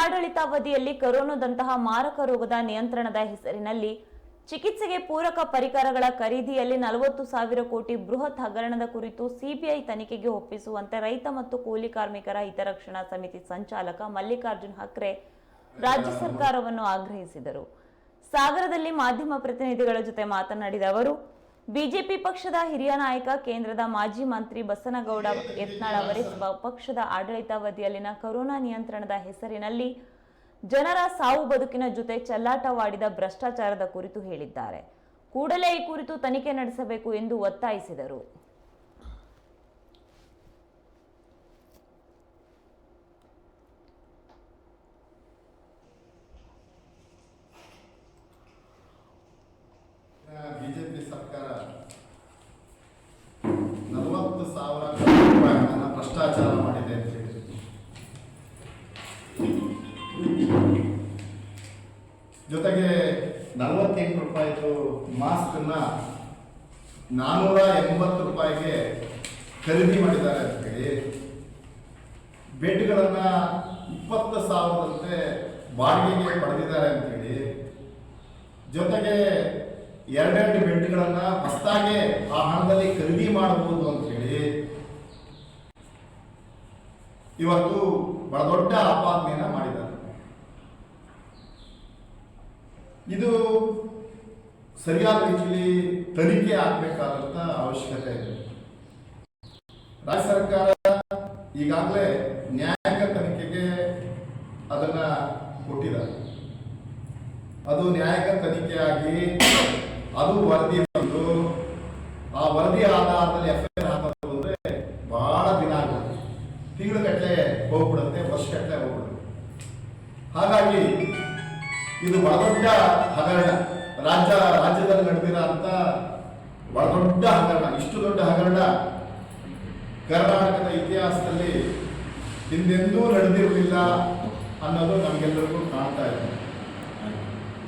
ಜಿಲ್ಲಾಡಳಿತಾವಧಿಯಲ್ಲಿ ಕೊರೋನಾದಂತಹ ಮಾರಕ ರೋಗದ ನಿಯಂತ್ರಣದ ಹೆಸರಿನಲ್ಲಿ ಚಿಕಿತ್ಸೆಗೆ ಪೂರಕ ಪರಿಕರಗಳ ಖರೀದಿಯಲ್ಲಿ 40,000 ಕೋಟಿ ಬೃಹತ್ ಹಗರಣದ ಕುರಿತು ಸಿಬಿಐ ತನಿಖೆಗೆ ಒಪ್ಪಿಸುವಂತೆ ರೈತ ಮತ್ತು ಕೂಲಿ ಕಾರ್ಮಿಕರ ಹಿತರಕ್ಷಣಾ ಸಮಿತಿ ಸಂಚಾಲಕ ಮಲ್ಲಿಕಾರ್ಜುನ್ ಹಕ್ರೆ ರಾಜ್ಯ ಸರ್ಕಾರವನ್ನು ಆಗ್ರಹಿಸಿದರು. ಸಾಗರದಲ್ಲಿ ಮಾಧ್ಯಮ ಪ್ರತಿನಿಧಿಗಳ ಜೊತೆ ಮಾತನಾಡಿದ ಅವರು, ಬಿಜೆಪಿ ಪಕ್ಷದ ಹಿರಿಯ ನಾಯಕ, ಕೇಂದ್ರದ ಮಾಜಿ ಮಂತ್ರಿ ಬಸನಗೌಡ ಯತ್ನಾಳ್ ಅವರೇ ಪಕ್ಷದ ಆಡಳಿತಾವಧಿಯಲ್ಲಿನ ಕೊರೋನಾ ನಿಯಂತ್ರಣದ ಹೆಸರಿನಲ್ಲಿ ಜನರ ಸಾವು ಬದುಕಿನ ಜೊತೆ ಚೆಲ್ಲಾಟವಾಡಿದ ಭ್ರಷ್ಟಾಚಾರದ ಕುರಿತು ಹೇಳಿದ್ದಾರೆ. ಕೂಡಲೇ ಈ ಕುರಿತು ತನಿಖೆ ನಡೆಸಬೇಕು ಎಂದು ಒತ್ತಾಯಿಸಿದರು. ಬಿಜೆಪಿ ಸರ್ಕಾರ 40,000 ಕೋಟಿ ರೂಪಾಯಿಗಳನ್ನು ಭ್ರಷ್ಟಾಚಾರ ಮಾಡಿದೆ ಅಂತ ಹೇಳಿ ಜೊತೆಗೆ 48 ರೂಪಾಯಿದು ಮಾಸ್ಕ್ ಅನ್ನ 480 ರೂಪಾಯಿಗೆ ಖರೀದಿ ಮಾಡಿದ್ದಾರೆ ಅಂತ ಹೇಳಿ, ಬೆಡ್ಗಳನ್ನ 20,000ದಂತೆ ಬಾಡಿಗೆಗೆ ಪಡೆದಿದ್ದಾರೆ ಅಂತ ಹೇಳಿ, ಜೊತೆಗೆ 2 ಬೆಡ್ಗಳನ್ನ ಹೊಸದಾಗಿ ಆ ಹಣದಲ್ಲಿ ಖರೀದಿ ಮಾಡಬಹುದು ಅಂತ ಹೇಳಿ ಇವತ್ತು ಬಹಳ ದೊಡ್ಡ ಆಪಾದನೆಯನ್ನ ಮಾಡಿದ್ದಾರೆ. ಇದು ಸರಿಯಾದ ರೀತಿಯಲ್ಲಿ ತನಿಖೆ ಆಗಬೇಕಾದಂತ ಅವಶ್ಯಕತೆ ಇದೆ. ರಾಜ್ಯ ಸರ್ಕಾರ ಈಗಾಗಲೇ ನ್ಯಾಯಾಂಗ ತನಿಖೆಗೆ ಅದನ್ನ ಕೊಟ್ಟಿದ್ದಾರೆ. ಅದು ನ್ಯಾಯಾಂಗ ತನಿಖೆಯಾಗಿ ಅದು ವರದಿ ಬಂದು ಆ ವರದಿ ಆಧಾರದಲ್ಲಿ ಎಫ್ಐಆರ್ ಹಾಕೋದು ಅಂದ್ರೆ ಬಹಳ ದಿನ ಆಗುತ್ತೆ, ತಿಂಗಳುಗಟ್ಟಲೆ ಹೋಗ್ಬಿಡುತ್ತೆ, ವರ್ಷಗಟ್ಟಲೆ ಹೋಗ್ಬಿಡುತ್ತೆ. ಹಾಗಾಗಿ ಇದು ಬಹಳ ದೊಡ್ಡ ಹಗರಣ, ರಾಜ್ಯದಲ್ಲಿ ನಡೆದಿರೋ ಅಂತ ಬಹಳ ದೊಡ್ಡ ಹಗರಣ. ಇಷ್ಟು ದೊಡ್ಡ ಹಗರಣ ಕರ್ನಾಟಕದ ಇತಿಹಾಸದಲ್ಲಿ ಹಿಂದೆಂದೂ ನಡೆದಿರಲಿಲ್ಲ ಅನ್ನೋದು ನಮಗೆಲ್ಲರಿಗೂ ಕಾಣ್ತಾ ಇದೆ.